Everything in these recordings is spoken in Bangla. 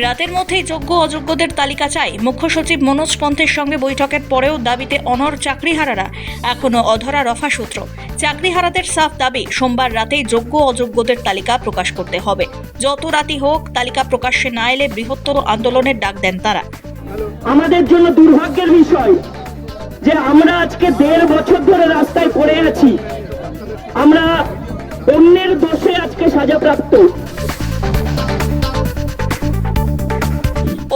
রাতের মধ্যেই যোগ্য অযোগ্যদের তালিকা চাই। মুখ্য সচিব মনোজ পন্থের সঙ্গে বৈঠকের পরেও দাবিতে অনড় চাকরিহারারা। এখনো অধরা রফা সূত্র। চাকরিহারাদের সাফ দাবি, সোমবার রাতেই যোগ্য অযোগ্যদের তালিকা প্রকাশ করতে হবে। যত রাতই হোক, তালিকা প্রকাশ্যে না এলে বৃহত্তর আন্দোলনের ডাক দেন তারা। আমাদের জন্য দুর্ভাগ্যের বিষয় যে আমরা আজকে 1.5 বছর ধরে রাস্তায় পড়ে আছি। আমরা অন্যের দোষে আজকে সাজাপ্রাপ্ত।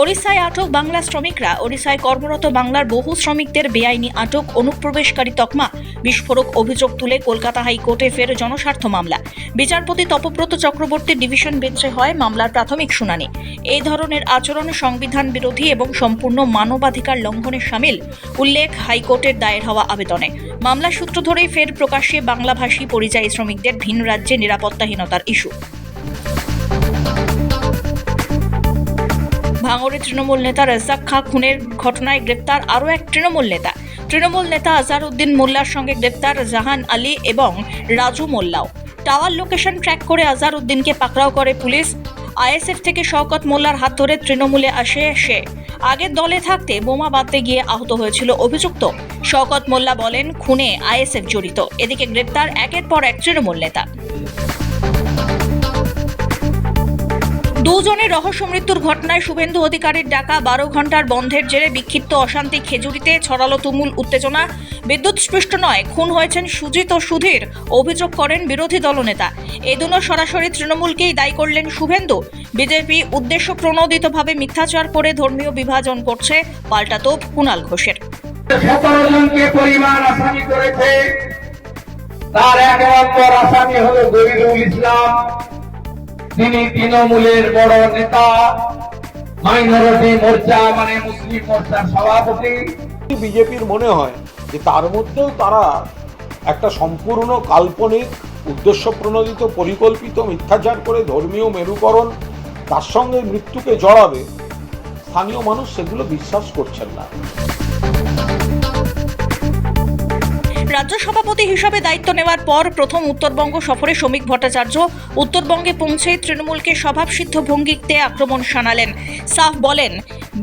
ওড়িশায় আটক বাংলা শ্রমিকরা। ওড়িশায় কর্মরত বাংলার বহু শ্রমিকদের বেআইনি আটক, অনুপ্রবেশকারী তকমা, বিস্ফোরক অভিযোগ তুলে কলকাতা হাইকোর্টে ফের জনস্বার্থ মামলা। বিচারপতি তপব্রত চক্রবর্তীর ডিভিশন বেঞ্চে হয় মামলার প্রাথমিক শুনানি। এই ধরনের আচরণ সংবিধান বিরোধী এবং সম্পূর্ণ মানবাধিকার লঙ্ঘনের শামিল উল্লেখ হাইকোর্টের দায়ের হওয়া আবেদনে। মামলার সূত্র ধরেই ফের প্রকাশ্যে বাংলাভাষী পরিযায়ী শ্রমিকদের ভিন রাজ্যে নিরাপত্তাহীনতার ইস্যু। ভাঙড়ে তৃণমূল নেতা রেজ্জাক খাঁ খুনের ঘটনায় গ্রেপ্তার আরও এক তৃণমূল নেতা। তৃণমূল নেতা আজহারউদ্দিন মোল্লার সঙ্গে গ্রেপ্তার জাহান আলী এবং রাজু মোল্লাও। টাওয়ার লোকেশন ট্র্যাক করে আজহারউদ্দিনকে পাকড়াও করে পুলিশ। আইএসএফ থেকে শওকত মোল্লার হাত ধরে তৃণমূলে আসে সে। আগের দলে থাকতে বোমা বাঁধতে গিয়ে আহত হয়েছিল অভিযুক্ত। শওকত মোল্লা বলেন, খুনে আইএসএফ জড়িত। এদিকে গ্রেপ্তার একের পর এক তৃণমূল নেতা। দুজনের রহস্য মৃত্যুর ঘটনায় শুভেন্দু অধিকারীর ডাকা 12 ঘন্টার বন্ধের জেরে বিক্ষিপ্ত অশান্তি খেজুরিতে ছড়ালো তুমুল উত্তেজনা। বিদ্যুৎস্পৃষ্ট নয়, খুন হয়েছেন সুজিত ও সুধীর, অভিযোগ করেন বিরোধী দলনেতা। এদিনও সরাসরি তৃণমূলকেই দায়ী করলেন শুভেন্দু। বিজেপি উদ্দেশ্য প্রণোদিতভাবে মিথ্যাচার করে ধর্মীয় বিভাজন করছে, পাল্টা তোপ কুণাল ঘোষের। 17 জনকে পরিবার আসামি করেছে। তার এক নম্বর আসামি হলো গরিবুল ইসলাম। তিনি তৃণমূলের বড় নেতা, মাইনরিটি মোর্চা মানে মুসলিম মোর্চার সভাপতি। বিজেপির মনে হয় যে তার মধ্যেও তারা একটা সম্পূর্ণ কাল্পনিক, উদ্দেশ্য প্রণোদিত, পরিকল্পিত মিথ্যাচার করে ধর্মীয় মেরুকরণ তার সঙ্গে মৃত্যুকে জড়াবে, স্থানীয় মানুষ সেগুলো বিশ্বাস করছেন না। রাজ্য সভাপতি হিসাবে দায়িত্ব নেওয়ার পর প্রথম উত্তরবঙ্গ সফরে শ্রমিক ভট্টাচার্য উত্তরবঙ্গে পৌঁছে তৃণমূলকে স্বভাবসিদ্ধ ভঙ্গিতে আক্রমণ শানালেন। সাফ বলেন,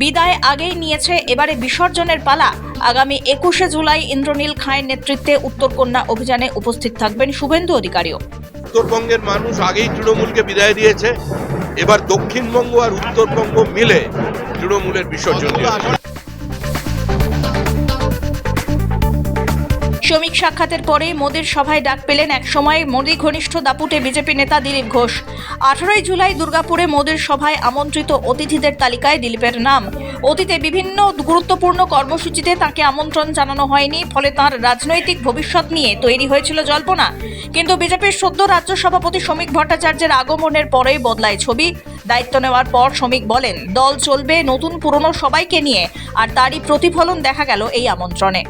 বিদায় আগেই নিয়েছে, এবারে বিসর্জনের পালা। আগামী 21শে জুলাই ইন্দ্রনীল খাঁয়ের নেতৃত্বে উত্তরকন্যা অভিযানে উপস্থিত থাকবেন শুভেন্দু অধিকারীও। উত্তরবঙ্গের মানুষ আগেই তৃণমূলকে বিদায় দিয়েছে, এবার দক্ষিণবঙ্গ আর উত্তরবঙ্গ মিলে তৃণমূলের বিসর্জন দিয়েছে। শ্রমিক সাক্ষাতের পরে মোদির সভায় ডাক পেলেন একসময় মোদি ঘনিষ্ঠ দাপুটে বিজেপি নেতা দিলীপ ঘোষ। 18ই জুলাই দুর্গাপুরে মোদির সভায় আমন্ত্রিত অতিথিদের তালিকায় দিলীপের নাম। অতীতে বিভিন্ন গুরুত্বপূর্ণ কর্মসূচিতে তাকে আমন্ত্রণ জানানো হয়নি, ফলে তাঁর রাজনৈতিক ভবিষ্যৎ নিয়ে তৈরি হয়েছিল জল্পনা। কিন্তু বিজেপির সদ্য রাজ্য সভাপতি শ্রমিক ভট্টাচার্যের আগমনের পরেই বদলায় ছবি। দায়িত্ব নেওয়ার পর শ্রমিক বলেন, দল চলবে নতুন পুরনো সবাইকে নিয়ে, আর তারই প্রতিফলন দেখা গেল এই আমন্ত্রণে।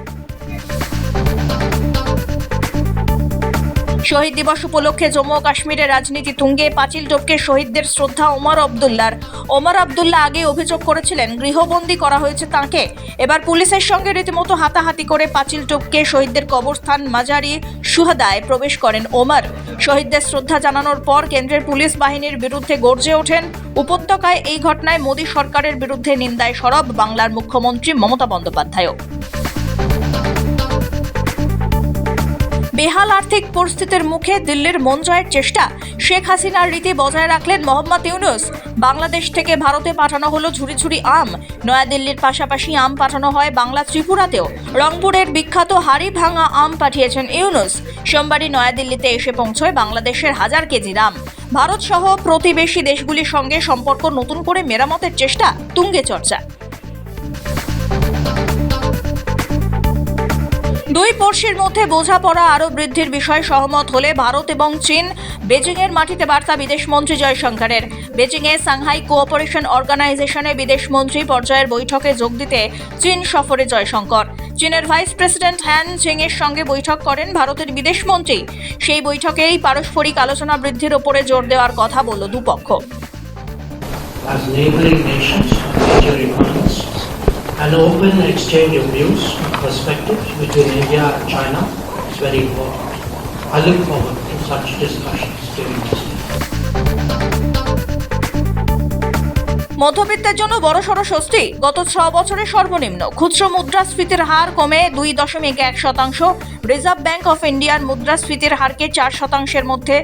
শহীদ দিবস উপলক্ষে জম্মু ও কাশ্মীরের রাজনীতি তুঙ্গে। পাঁচিল টপকে শহীদদের শ্রদ্ধা ওমর আবদুল্লার। ওমর আবদুল্লাহ আগে অভিযোগ করেছিলেন গৃহবন্দী করা হয়েছে তাঁকে। এবার পুলিশের সঙ্গে রীতিমতো হাতাহাতি করে পাঁচিল টপকে শহীদদের কবরস্থান মাজারি সুহাদায় প্রবেশ করেন ওমর। শহীদদের শ্রদ্ধা জানানোর পর কেন্দ্রের পুলিশ বাহিনীর বিরুদ্ধে গর্জে ওঠেন। উপত্যকায় এই ঘটনায় মোদী সরকারের বিরুদ্ধে নিন্দায় সরব বাংলার মুখ্যমন্ত্রী মমতা বন্দ্যোপাধ্যায়। বেহাল আর্থিক পরিস্থিতির মুখে দিল্লির মন জয়ের চেষ্টা। শেখ হাসিনার রীতি বজায় রাখলেন মোহাম্মদ ইউনূস। বাংলাদেশ থেকে ভারতে পাঠানো হলো ঝুড়ি ঝুড়ি আম। নয়াদিল্লির পাশাপাশি আম পাঠানো হয় বাংলা ত্রিপুরাতেও। রংপুরের বিখ্যাত হাড়ি ভাঙা আম পাঠিয়েছেন ইউনূস। সোমবারই নয়াদিল্লিতে এসে পৌঁছয় বাংলাদেশের 1000 কেজির আম। ভারত সহ প্রতিবেশী দেশগুলির সঙ্গে সম্পর্ক নতুন করে মেরামতের চেষ্টা তুঙ্গে চর্চা। দুই পড়শির মধ্যে বোঝাপড়া আরও বৃদ্ধির বিষয়ে সহমত হলে ভারত এবং চীন। বেজিংয়ের মাটিতে বার্তা বিদেশমন্ত্রী জয়শঙ্করের। বেজিংয়ে সাংহাই কোঅপারেশন অর্গানাইজেশনে বিদেশমন্ত্রী পর্যায়ের বৈঠকে যোগ দিতে চীন সফরে জয়শঙ্কর। চীনের ভাইস প্রেসিডেন্ট হ্যান জেংয়ের সঙ্গে বৈঠক করেন ভারতের বিদেশমন্ত্রী। সেই বৈঠকেই পারস্পরিক আলোচনা বৃদ্ধির ওপরে জোর দেওয়ার কথা বলল দুপক্ষ। An open exchange of views and perspectives between India and China is very important. I look forward to such discussions during this year. মধ্যবিত্তের জন্য বড়সড় স্বস্তি। গত 6 বছরে সর্বনিম্ন খুচরো মুদ্রাস্ফীতির হার কমে 2.1%। রিজার্ভ ব্যাংক অফ ইন্ডিয়ার মুদ্রাস্ফীতির হারকে 4%-এর মধ্যে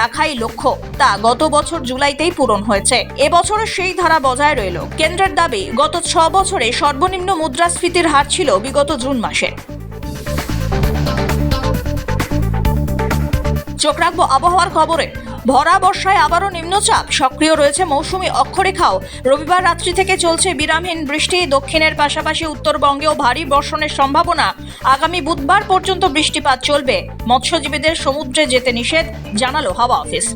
রাখাই লক্ষ্য, তা গত বছর জুলাইতেই পূরণ হয়েছে। এবছরও সেই ধারা বজায় রইল। কেন্দ্রের দাবি, গত 6 বছরে সর্বনিম্ন মুদ্রাস্ফীতির হার ছিল বিগত জুন মাসে। চোখ রাখবো আবহাওয়ার খবরে। ভরা বর্ষায় আবারও নিম্নচাপ সক্রিয় রয়েছে। মৌসুমী অক্ষরেখাও। রবিবার রাত্রি থেকে চলছে বিরামহীন বৃষ্টি। দক্ষিণের পাশাপাশি উত্তরবঙ্গেও ভারী বর্ষণের সম্ভাবনা। আগামী বুধবার পর্যন্ত বৃষ্টিপাত চলবে। মৎস্যজীবীদের সমুদ্রে যেতে নিষেধ, জানালো হাওয়া অফিস।